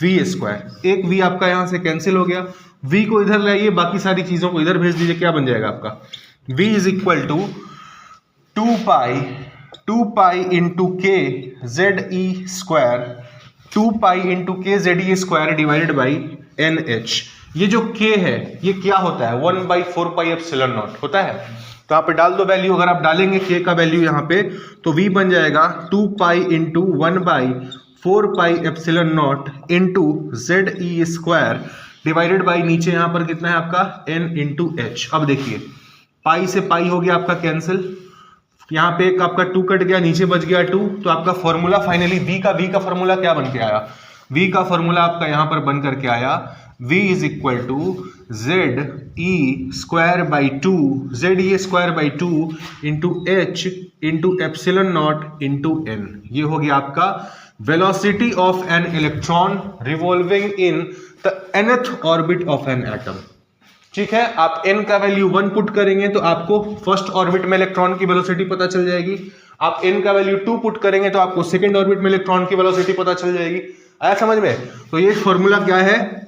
v²। एक v आपका यहां से कैंसिल हो गया, v को इधर लाइए, बाकी सारी चीजों को इधर भेज दीजिए, क्या बन जाएगा आपका, v is equal to 2 into KZE², 2 into KZE² divided by NH। ये जो k है ये क्या होता है, 1/4πε0 होता है। तो यहाँ पे डाल दो वैल्यू, अगर आप डालेंगे k का वैल्यू यहाँ पे तो v बन जाएगा 2 into 1/4πε0 into ZE² divided by नीचे यहाँ पर कितना है आपका n इंटू h। अब देखिए पाई से पाई हो गया आपका कैंसिल, यहाँ पे एक आपका 2 कट गया, नीचे बच गया 2, तो आपका फॉर्मूला फाइनली v का फॉर्मूला क्या बन के आया, v का फॉर्मूला आपका यहाँ पर बन करके आया v is equal to ZE² into h into ε0 into n। ये हो गया आपका velocity of an electron revolving in the nth orbit of an atom. ठीक है, आप n का वैल्यू 1 पुट करेंगे तो आपको फर्स्ट ऑर्बिट में इलेक्ट्रॉन की वेलोसिटी पता चल जाएगी, आप n का वैल्यू 2 पुट करेंगे तो आपको सेकंड ऑर्बिट में इलेक्ट्रॉन की वेलोसिटी पता चल जाएगी। आया समझ में। तो ये फॉर्मूला क्या है,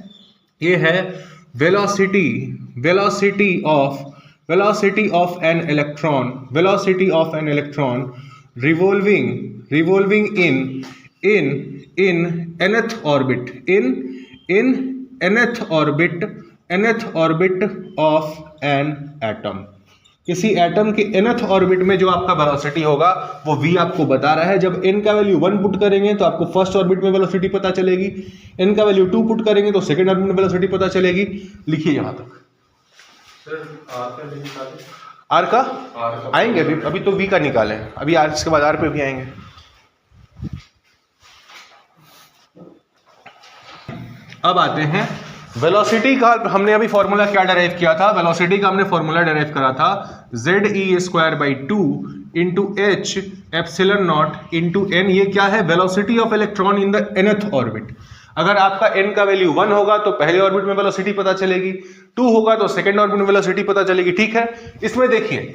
ये है velocity of an electron revolving in nth orbit of an atom. किसी एटम के nth ऑर्बिट में जो आपका वेलोसिटी होगा वो v आपको बता रहा है। जब n का वैल्यू 1 पुट करेंगे तो आपको फर्स्ट ऑर्बिट में वेलोसिटी पता चलेगी, n का वैल्यू 2 पुट करेंगे तो सेकंड ऑर्बिट में वेलोसिटी पता चलेगी। लिखिए यहां तक। आर का आएंगे अभी तो v का निकालें, अभी आर के बाद आर पे भी आएंगे। अब आते हैं वेलोसिटी का। हमने अभी फॉर्मूला क्या डेराइव किया था, वेलोसिटी का हमने फॉर्मूला डेराइव करा था ZE²/2 into h ε0 into n। ये क्या है, velocity of electron in the nth orbit. अगर आपका n का वैल्यू 1 होगा तो पहले ऑर्बिट में वेलोसिटी पता चलेगी, 2 होगा तो सेकंड ऑर्बिट में वेलोसिटी पता चलेगी। ठीक है, इसमें देखिए,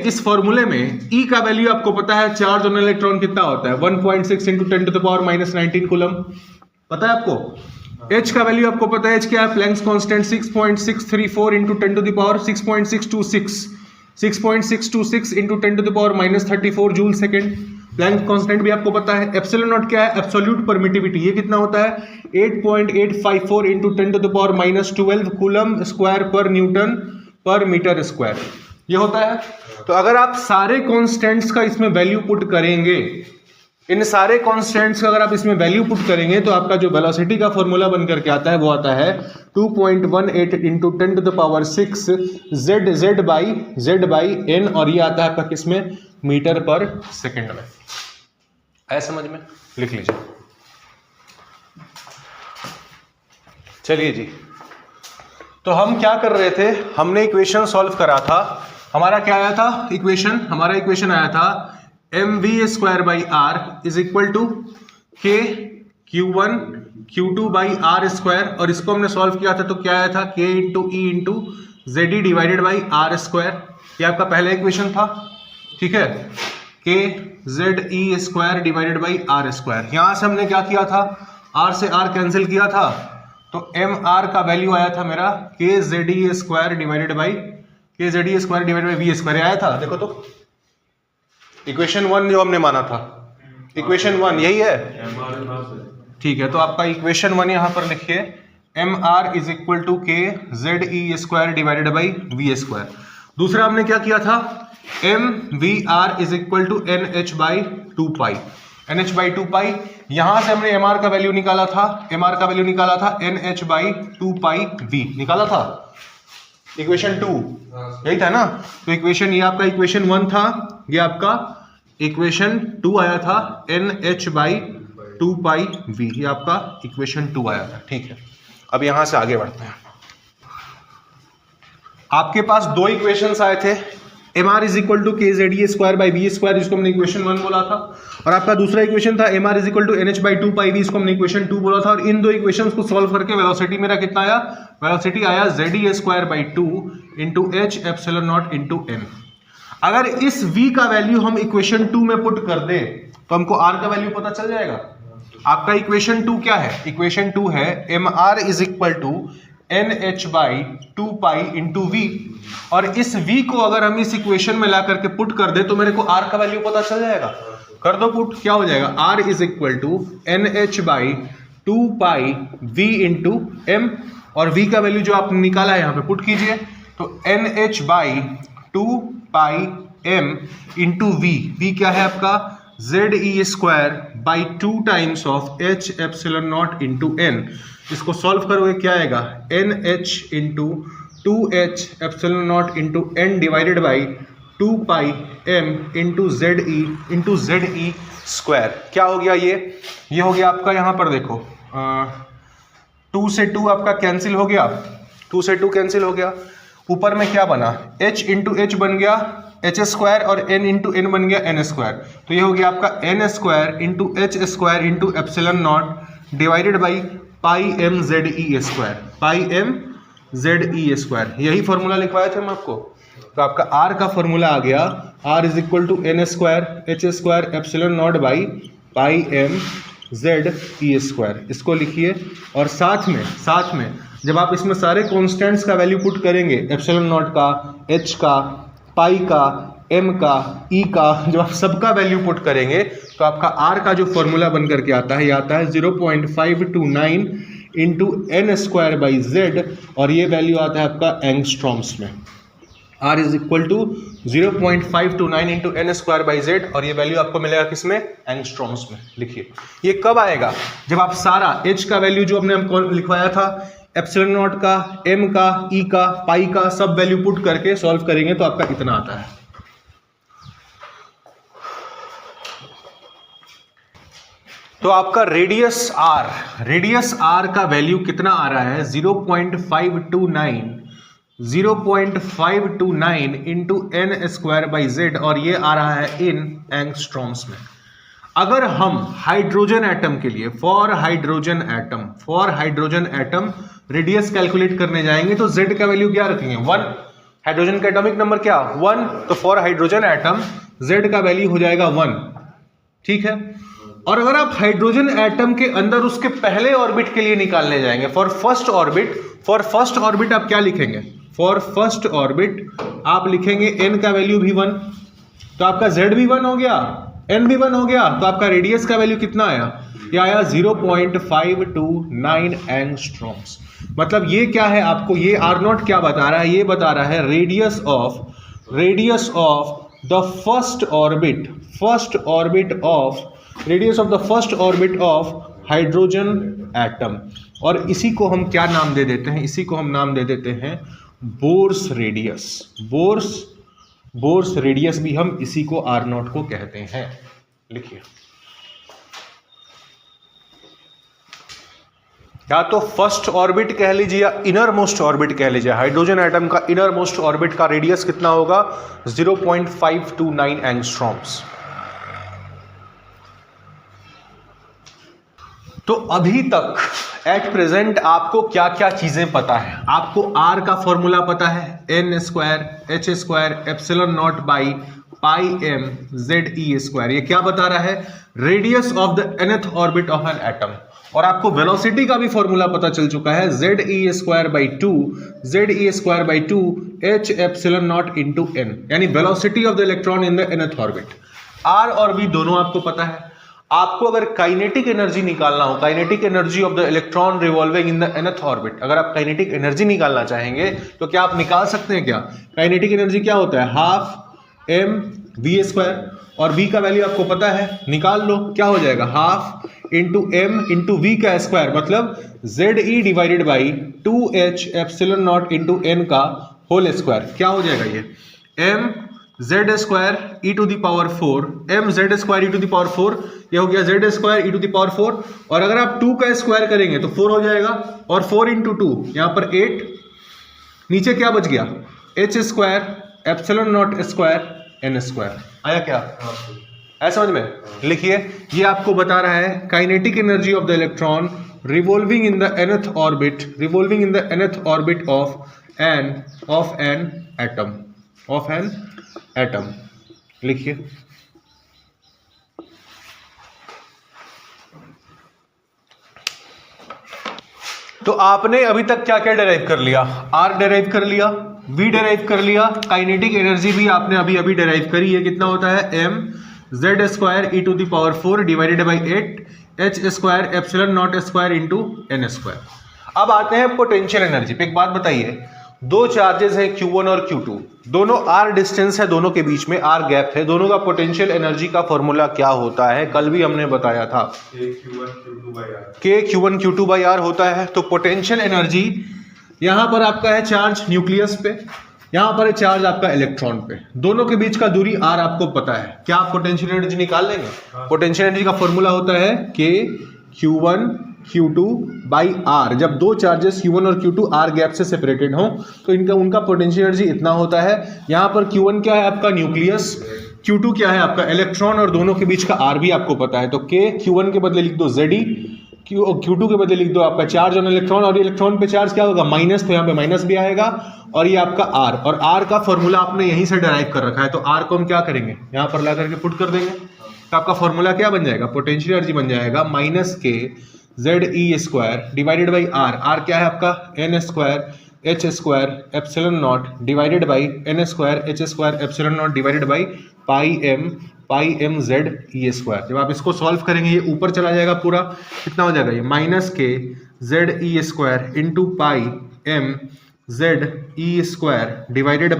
इस फॉर्मूले में E का वैल्यू आपको पता है, चार्ज ऑन इलेक्ट्रॉन कितना होता है 1.6 इंटू 10⁻⁻19 कूलम, पता है आपको। H का वैल्यू आपको पता है, H क्या है, Planck's constant 6.634 into 6.626 into 10⁻34 joule second. Planck's constant भी आपको पता है। एप्सिलॉन क्या है, एब्सोल्यूट परमिटिविटी, ये कितना होता है 8.854 इंटू 10⁻12 कूलम स्क्वायर पर न्यूटन पर मीटर स्क्वायर, ये होता है। तो अगर आप सारे कांस्टेंट्स का इसमें वैल्यू पुट करेंगे, इन सारे कांस्टेंट्स का अगर आप इसमें वैल्यू पुट करेंगे तो आपका जो वेलोसिटी का फॉर्मूला बन करके आता है वो आता है 2.18 इंटू 10⁻6 z बाई n, और ये आता है आपका किसमें, मीटर पर सेकंड में। आया समझ में, लिख लीजिए। चलिए जी, तो हम क्या कर रहे थे, हमने इक्वेशन सॉल्व करा था। हमारा क्या आया था इक्वेशन, हमारा इक्वेशन आया था mv²/r is equal to k q1 q2/r², और इसको हमने सॉल्व किया था तो क्या आया था k into E into Z divided by r²। ये आपका पहला इक्वेशन था। ठीक है, k ZE² divided by r²। यहां से हमने क्या किया था, r से r कैंसिल किया था, तो mr का वैल्यू आया था मेरा k ZE² divided by v² आया था। देखो तो इक्वेशन 1 जो हमने माना था, इक्वेशन 1 यही है। ठीक है, तो आपका इक्वेशन 1 यहां पर लिखिए, mr is equal to k ZE² divided by v²। दूसरा हमने क्या किया था, mvr is equal to nh/2π, nh/2π। यहां से हमने mr का वैल्यू निकाला था, nh/2πv निकाला था, इक्वेशन 2 यही था ना। तो इक्वेशन, ये आपका इक्वेशन 1 था, ये आपका इक्वेशन 2 आया था nh/2πv, ये आपका इक्वेशन 2 आया था। ठीक है, अब यहां से आगे बढ़ते हैं। आपके पास दो इक्वेशंस आए थे, mr is equal to K Z E square by V square, जिसको हमने इक्वेशन 1 बोला था, और आपका दूसरा इक्वेशन था mr is equal to N H by two pi V, इसको हमने इक्वेशन 2 बोला था। और इन दो इक्वेशंस को सॉल्व करके वेलोसिटी मेरा कितना आया, वेलोसिटी आया Z E square by two into H epsilon not into M. अगर इस v का वैल्यू हम इक्वेशन 2 में पुट कर दें तो हमको r का वैल्यू पता चल जाएगा। आपका इक्वेशन 2 क्या है, इक्वेशन 2 है mr is equal to N H by two pi into V, और इस v को अगर हम इस इक्वेशन में ला करके पुट कर दे तो मेरे को r का वैल्यू पता चल जाएगा। कर दो पुट, क्या हो जाएगा, r is equal to N H by two pi V into M, और v का वैल्यू जो आपने निकाला है यहाँ पे पुट कीजिए, तो N H by two pi M into V क्या है आपका Z E square by two times of H epsilon not into N. इसको सॉल्व करोगे क्या आएगा, N H into two H epsilon not into N divided by two pi M into Z E square. क्या हो गया ये हो गया आपका, यहाँ पर देखो 2 से 2 आपका कैंसिल हो गया, 2 से 2 कैंसिल हो गया, ऊपर में क्या बना, h इंटू एच बन गया एच स्क्वायर और n इंटू एन बन गया एन स्क्वायर। तो ये हो गया आपका N square into H square into epsilon not divided by pi M Z E square, pi M Z E square. यही फॉर्मूला लिखवाया थे हम आपको। तो आपका r का फॉर्मूला आ गया, r is equal to N square H square epsilon not by pi M Z E square. इसको लिखिए, और साथ में जब आप इसमें सारे कॉन्स्टेंट्स का वैल्यू पुट करेंगे, एप्सिलॉन नॉट का, h का, पाई का, m का, e का, जब आप सबका वैल्यू पुट करेंगे तो आपका r का जो फॉर्मूला बन करके आता है, ये आता है 0.529 into N square by Z, और ये वैल्यू आता है आपका एंगस्ट्रॉम्स में। r is equal to 0.529 into N square by Z, और ये वैल्यू आपको मिलेगा किसमें, एंगस्ट्रॉम्स में। लिखिए, ये कब आएगा, जब आप सारा h का वैल्यू जो हमने हमको लिखवाया था, एप्सिलॉन नॉट का, m का, e का, पाई का, सब वैल्यू पुट करके सॉल्व करेंगे तो आपका इतना आता है। तो आपका रेडियस r का वैल्यू कितना आ रहा है, 0.529 into N square by Z, और ये आ रहा है इन एंगस्ट्रॉम्स में। अगर हम हाइड्रोजन एटम के लिए for hydrogen atom radius calculate करने जाएंगे तो z का वैल्यू क्या रखेंगे, 1। हाइड्रोजन का एटॉमिक नंबर क्या, 1, तो फॉर हाइड्रोजन एटम z का वैल्यू हो जाएगा 1, ठीक है। और अगर आप हाइड्रोजन एटम के अंदर उसके पहले ऑर्बिट के लिए निकालने जाएंगे, फॉर फर्स्ट ऑर्बिट आप क्या लिखेंगे, फॉर फर्स्ट ऑर्बिट आप लिखेंगे n का वैल्यू भी 1, तो आपका z भी 1 हो गया, n भी 1 हो गया, तो आपका रेडियस का वैल्यू कितना आया, ये आया 0.529 एंगस्ट्रॉम्स। मतलब ये क्या है, आपको ये आर नॉट क्या बता रहा है, ये बता रहा है radius of the first orbit of hydrogen atom. और इसी को हम क्या नाम दे देते हैं, इसी को हम नाम दे देते हैं बोर्स रेडियस भी हम इसी को आर नॉट को कहते हैं। लिखिए, या तो फर्स्ट ऑर्बिट कह लीजिए या इनर मोस्ट ऑर्बिट कह लीजिए। हाइड्रोजन एटम का इनर मोस्ट ऑर्बिट का रेडियस कितना होगा, 0.529 एंगस्ट्रॉम्स। तो अभी तक एट प्रेजेंट आपको क्या क्या चीजें पता है, आपको r का फॉर्मूला पता है, n square H square epsilon not by pi M Z E square. ये क्या बता रहा है, radius of the nth orbit of an atom. और आपको वेलोसिटी का भी फॉर्मूला पता चल चुका है, Z E square by two H epsilon not into N, यानी velocity of the electron in the nth orbit. r और v दोनों आपको पता है। आपको अगर काइनेटिक एनर्जी निकालना हो, kinetic energy of the electron revolving in the nth orbit, अगर आप काइनेटिक एनर्जी निकालना चाहेंगे तो क्या आप निकाल सकते हैं क्या, काइनेटिक एनर्जी क्या होता है, हाफ एम वी स्क्वायर, और v का वैल्यू आपको पता है, निकाल लो, क्या हो जाएगा, half into M into V का स्क्वायर, मतलब Z E divided by 2h epsilon not into N का होल स्क्वायर। क्या हो जाएगा ये, M Z square E to the power 4, M Z square E to the power 4, ये हो गया Z square E to the power 4, और अगर आप 2 का स्क्वायर करेंगे तो 4 हो जाएगा, और 4 इंटू 2 यहाँ पर 8, नीचे क्या बच गया H square epsilon not square N square. आया क्या? ऐसा समझ में? लिखिए, ये आपको बता रहा है kinetic energy of the electron revolving in the nth orbit, revolving in the nth orbit of an atom. लिखिए, तो आपने अभी तक क्या क्या डेराइव कर लिया? आर डेराइव कर लिया, वी डेराइव कर लिया, काइनेटिक एनर्जी भी आपने अभी डेराइव करी है। कितना होता है? M Z square E to the power 4 divided by 8 H square epsilon not square into N square. अब आते हैं पोटेंशियल एनर्जी पे। एक बात बताइए, दो चार्जेस है Q1 और Q2, दोनों आर डिस्टेंस है, दोनों के बीच में आर गैप है, दोनों का पोटेंशियल एनर्जी का फॉर्मूला क्या होता है? कल भी हमने बताया था, Q1 Q2 बाई आर होता है। तो पोटेंशियल एनर्जी यहां पर आपका है चार्ज न्यूक्लियस पे, यहां पर है चार्ज आपका इलेक्ट्रॉन पे, दोनों के बीच का दूरी आर आपको पता है। क्या आप पोटेंशियल एनर्जी निकाल लेंगे? पोटेंशियल एनर्जी का फॉर्मूला होता है के Q1 Q2 बाई आर। जब दो चार्जेस Q1 और Q2 आर गैप से सेपरेटेड हों तो उनका पोटेंशियल एनर्जी इतना होता है। यहाँ पर Q1 क्या है? आपका न्यूक्लियस। Q2 क्या है? आपका इलेक्ट्रॉन। और दोनों के बीच का आर भी आपको पता है, तो के Q1 के बदले लिख दो Ze, Q2 के बदले लिख दो आपका चार्ज ऑन इलेक्ट्रॉन, और इलेक्ट्रॉन पे चार्ज क्या होगा? माइनस, तो यहाँ पे माइनस भी आएगा, और ये आपका आर, और आर का फॉर्मूला आपने यहीं से डिराइव कर रखा है। तो आर को हम क्या करेंगे? यहाँ पर ला करके पुट कर देंगे, तो आपका फॉर्मूला क्या बन जाएगा? पोटेंशियल एनर्जी बन जाएगा minus K Z E square divided by R. R क्या है आपका? N square H square epsilon not divided by N square H square epsilon not divided by pi M Z E square. जब आप इसको solve करेंगे ये ऊपर चला जाएगा पूरा, कितना हो जाएगा? ये minus K Z E square into pi M Z E square divided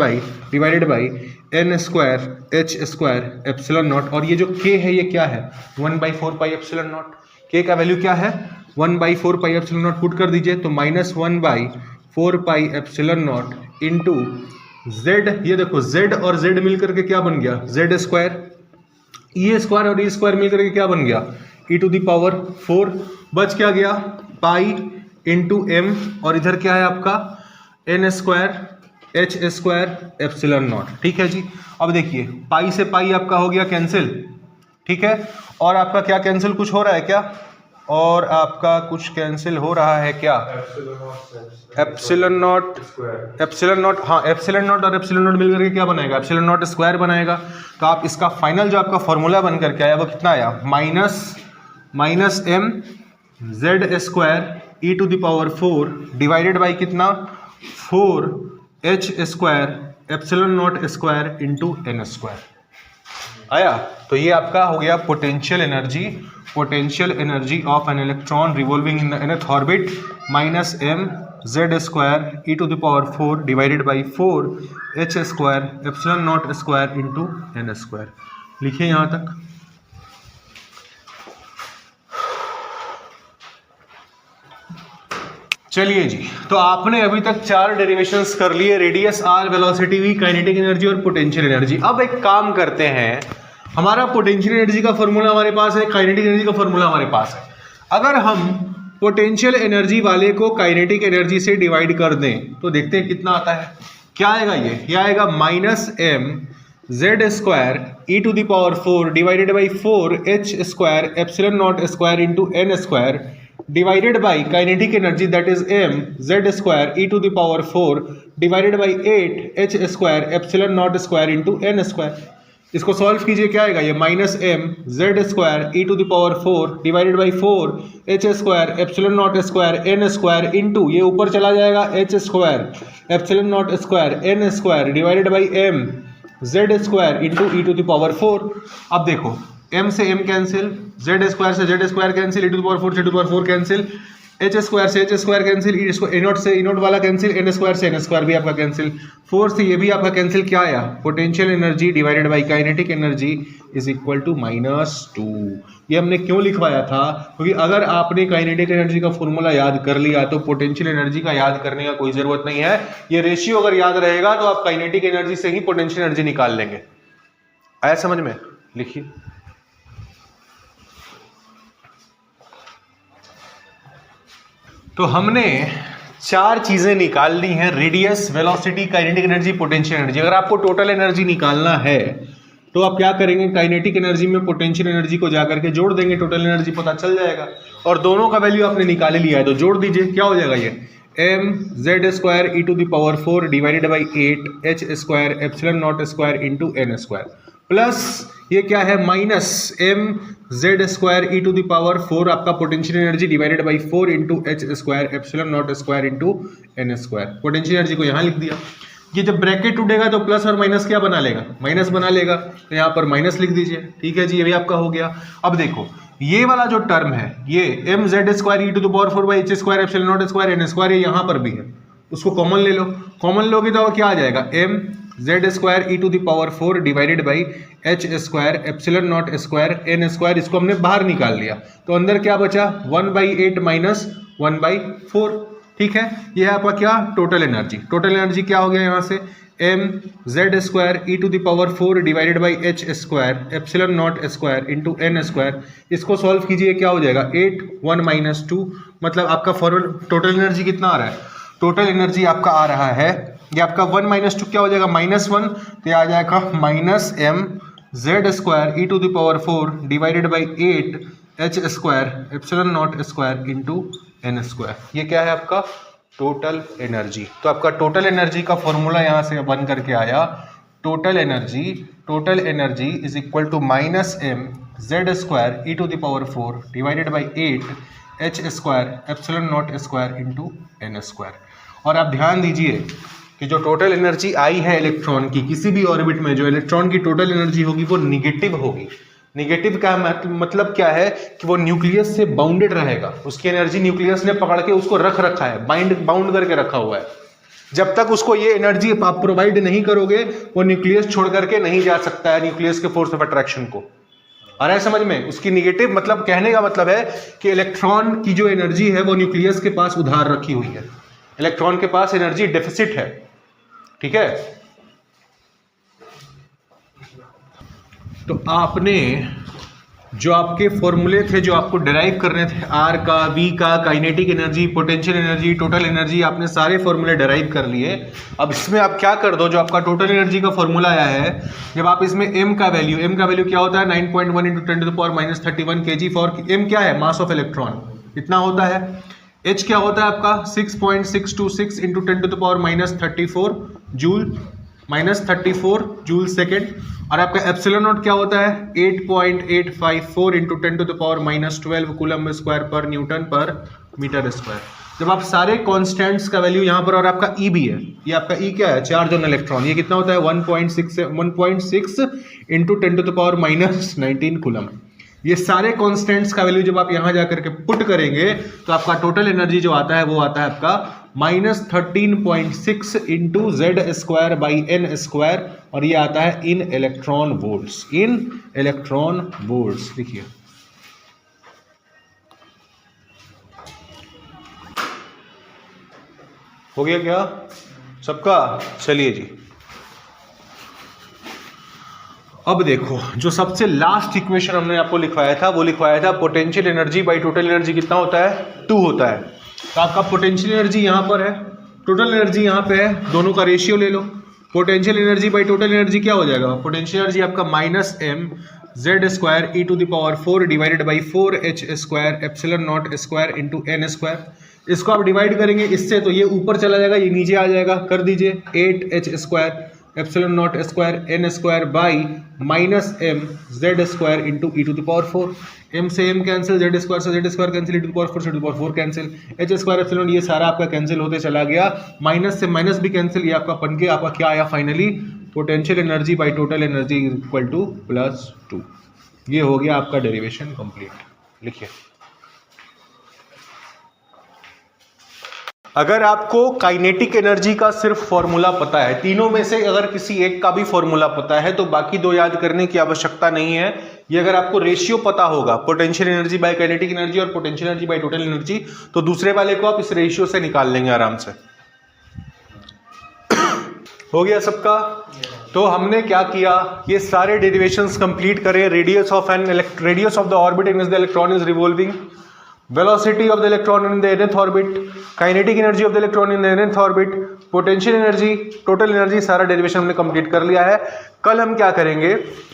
by N square H square epsilon not. और ये जो के है ये क्या है? 1/4 पाई एप्सिलॉन नॉट। के का वैल्यू क्या है? 1/4 पाई एप्सिलॉन नॉट। पुट कर दीजिए, तो minus 1/4 pi epsilon not into Z. ये देखो जेड और जेड मिलकर के क्या बन गया? Z square. ई स्क्वायर और ई स्क्वायर मिलकर के क्या बन गया? ई टू द पावर 4। बच क्या गया? पाई इंटू एम, और इधर क्या है आपका? N square H square epsilon not. ठीक है जी। अब देखिए, पाई से पाई आपका हो गया कैंसिल, ठीक है, और आपका क्या कैंसिल कुछ हो रहा है क्या? और आपका कुछ कैंसिल हो रहा है क्या? एप्सिलॉन नॉट, हाँ, एप्सिलॉन नॉट और एप्सिलॉन नॉट मिलकर के क्या बनाएगा? एप्सिलॉन नॉट स्क्वायर बनाएगा। तो आप इसका फाइनल जो आपका फॉर्मूला बन करके आया वो कितना आया? Minus M Z square E to the power 4 divided by कितना? 4 H square epsilon not square into N square. आया? तो ये आपका हो गया potential energy of an electron revolving in the nth orbit minus M Z square E to the power 4 divided by 4 H square epsilon not square into N square. लिखिए यहाँ तक। चलिए जी, तो आपने अभी तक 4 डेरिवेशंस कर लिए, radius R, velocity V, kinetic energy और पोटेंशियल एनर्जी। अब एक काम करते हैं, हमारा पोटेंशियल एनर्जी का फॉर्मूला हमारे पास है, काइनेटिक एनर्जी का फॉर्मूला हमारे पास है। अगर हम पोटेंशियल एनर्जी वाले को काइनेटिक एनर्जी से डिवाइड कर दें तो देखते हैं कितना आता है। क्या आएगा? ये आएगा minus M Z square E to the power 4 divided by 4 H square epsilon not square into N square divided by kinetic energy that is M Z square E to the power 4 divided by 8 H square epsilon not square into N square. इसको solve कीजिए, क्या आएगा? ये minus M Z square E to the power 4 divided by 4 H square epsilon not square N square into, ये ऊपर चला जाएगा, H square epsilon not square N square divided by M Z square into E to the power 4। अब देखो, m से m cancel, z square से z square cancel, e to the power 4 से e to the power 4 cancel, h square से h square cancel, e not से e not वाला cancel, n square से n square भी आपका cancel, 4 से ये भी आपका कैंसिल। क्या आया? Potential energy divided by kinetic energy is equal to -2। ये हमने क्यों लिखवाया था? क्योंकि अगर आपने काइनेटिक एनर्जी का फॉर्मूला याद कर लिया तो पोटेंशियल एनर्जी का याद करने का कोई जरूरत नहीं है। ये रेशियो अगर याद रहेगा तो आप काइनेटिक एनर्जी से ही पोटेंशियल एनर्जी निकाल लेंगे। आया समझ में? लिखिए, तो हमने चार चीजें निकालनी है, radius, velocity, kinetic energy, potential energy. अगर आपको टोटल एनर्जी निकालना है तो आप क्या करेंगे, काइनेटिक एनर्जी में पोटेंशियल एनर्जी को जाकर के जोड़ देंगे, टोटल एनर्जी पता चल जाएगा। और दोनों का वैल्यू आपने निकाल लिया है तो जोड़ दीजिए, क्या हो जाएगा ये mz² e⁴ divided by 8h² epsilon not square into n² plus ये क्या है माइनस mz² e⁴ आपका potential energy divided by 4 into h² epsilon not square into n²। Potential energy को यहाँ लिख दिया। ये जब ब्रैकेट उठेगा तो प्लस और माइनस क्या बना लेगा, माइनस बना लेगा, तो यहाँ पर माइनस लिख दीजिए। ठीक है जी, ये भी आपका हो गया। अब देखो ये वाला जो टर्म है ये mz² e⁴ h² epsilon not square n², ये यहाँ पर भी है, उसको कॉमन ले लो। कॉमन लोगे तो क्या आ जाएगा, mz² e⁴ divided by h² epsilon not square n², इसको हमने बाहर निकाल लिया तो अंदर क्या बचा 1/8 माइनस 1/4। ठीक है, ये है आपका क्या, टोटल एनर्जी। टोटल एनर्जी क्या हो गया यहाँ से mz² e⁴ divided by h² epsilon not square into n²। इसको सॉल्व कीजिए, क्या हो जाएगा 8 1 माइनस 2, मतलब आपका फॉर्मूला टोटल एनर्जी कितना आ रहा है, टोटल एनर्जी आपका आ रहा है ये आपका 1 माइनस 2 क्या हो जाएगा -1, तो आ जाएगा minus mz² e⁴ divided by 8h² epsilon not square into n²। ये क्या है आपका टोटल एनर्जी। तो आपका टोटल एनर्जी का फॉर्मूला यहाँ से बन करके आया, total energy is equal to minus mz² e⁴ divided by 8h² epsilon not square into n²। और आप ध्यान दीजिए कि जो टोटल एनर्जी आई है इलेक्ट्रॉन की किसी भी ऑर्बिट में, जो इलेक्ट्रॉन की टोटल एनर्जी होगी वो निगेटिव होगी। निगेटिव का मतलब क्या है कि वो न्यूक्लियस से बाउंडेड रहेगा, उसकी एनर्जी न्यूक्लियस ने पकड़ के उसको रख रखा है, बाउंड करके रखा हुआ है। जब तक उसको ये एनर्जी आप प्रोवाइड नहीं करोगे वो न्यूक्लियस छोड़ करके नहीं जा सकता है न्यूक्लियस के फोर्स ऑफ अट्रैक्शन को। आ रहा है समझ में, उसकी निगेटिव मतलब कहने का मतलब है कि इलेक्ट्रॉन की जो एनर्जी है वो न्यूक्लियस के पास उधार रखी हुई है, इलेक्ट्रॉन के पास एनर्जी डेफिसिट है। ठीक है, तो आपने जो आपके फॉर्मूले थे जो आपको डिराइव करने थे, आर का, वी का, kinetic energy, potential energy, total energy, आपने सारे फॉर्मूले डिराइव कर लिए। अब इसमें आप क्या कर दो, जो आपका टोटल एनर्जी का फॉर्मूला आया है, जब आप इसमें m का वैल्यू क्या होता है 9.1 इंटू 10⁻³ kg फॉर m क्या है मास ऑफ इलेक्ट्रॉन इतना होता है, h क्या होता है आपका 6.626 इंटू 10⁻34 जूल -34 जूल सेकेंड, और आपका एप्सिलॉन नॉट क्या होता है 8.854 इंटू 10⁻12 कूलम स्क्वायर पर न्यूटन पर मीटर स्क्वायर। जब आप सारे कॉन्स्टेंट्स का वैल्यू यहाँ पर, और आपका ई भी है, ये आपका ई क्या है चार्ज ऑन इलेक्ट्रॉन, ये कितना होता है 1.6 इंटू 10⁻19 कूलम। ये सारे कॉन्स्टेंट्स का वैल्यू जब आप यहाँ जाकर के पुट करेंगे तो आपका टोटल एनर्जी जो आता है वो आता है आपका -13.6 इंटू z² बाई n², और ये आता है इन इलेक्ट्रॉन वोल्ट्स। लिखिए हो गया क्या सबका, चलिए जी। अब देखो जो सबसे लास्ट इक्वेशन हमने आपको लिखवाया था वो लिखवाया था potential energy by total energy कितना होता है 2 होता है। तो आपका पोटेंशियल एनर्जी यहाँ पर है, टोटल एनर्जी यहाँ पे है, दोनों का रेशियो ले लो। Potential energy by total energy क्या हो जाएगा, पोटेंशियल एनर्जी आपका -mz² e⁴ divided by 4h² epsilon not square into n²। इसको आप डिवाइड करेंगे इससे तो ये ऊपर चला जाएगा, ये नीचे आ जाएगा, कर दीजिए 8h² epsilon not square n² by -mz² into e⁴। m से m कैंसिल, z² से z² कैंसिल, e⁴ से e⁴ कैंसिल, h² एप्सिलॉन ये सारा आपका कैंसिल होते चला गया, माइनस से माइनस भी कैंसिल, ये आपका बन के आपका क्या आया finally potential energy by total energy equal to +2। ये हो गया आपका डेरिवेशन कंप्लीट। लिखिए अगर आपको काइनेटिक एनर्जी का सिर्फ फॉर्मूला पता है, तीनों में से अगर किसी एक का भी फॉर्मूला पता है तो बाकी दो याद करने की आवश्यकता नहीं है। ये अगर आपको रेशियो पता होगा potential energy by kinetic energy और potential energy by total energy, तो दूसरे वाले को आप इस रेशियो से निकाल लेंगे आराम से। हो गया सबका। तो हमने क्या किया, ये सारे डेरिवेशंस कंप्लीट करें। Radius of the orbit in which the electron is revolving, velocity of the electron in the nth orbit, kinetic energy of the electron in the nth orbit, potential energy, total energy, सारा derivation हमने complete कर लिया है। कल हम क्या करेंगे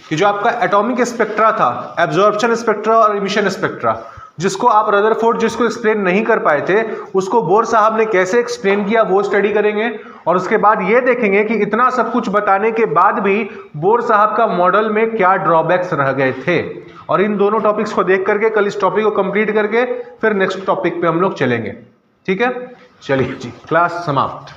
कि जो आपका एटॉमिक स्पेक्ट्रा था, एब्जॉर्प्शन स्पेक्ट्रा और इमिशन स्पेक्ट्रा, जिसको आप रदरफोर्ड जिसको एक्सप्लेन नहीं कर पाए थे, उसको बोर साहब ने कैसे एक्सप्लेन किया वो स्टडी करेंगे। और उसके बाद ये देखेंगे कि इतना सब कुछ बताने के बाद भी बोर साहब का मॉडल में क्या ड्रॉबैक्स रह गए थे। और इन दोनों टॉपिक्स को देख करके कल इस टॉपिक को कंप्लीट करके फिर नेक्स्ट टॉपिक पे हम लोग चलेंगे। ठीक है, चलिए जी, क्लास समाप्त।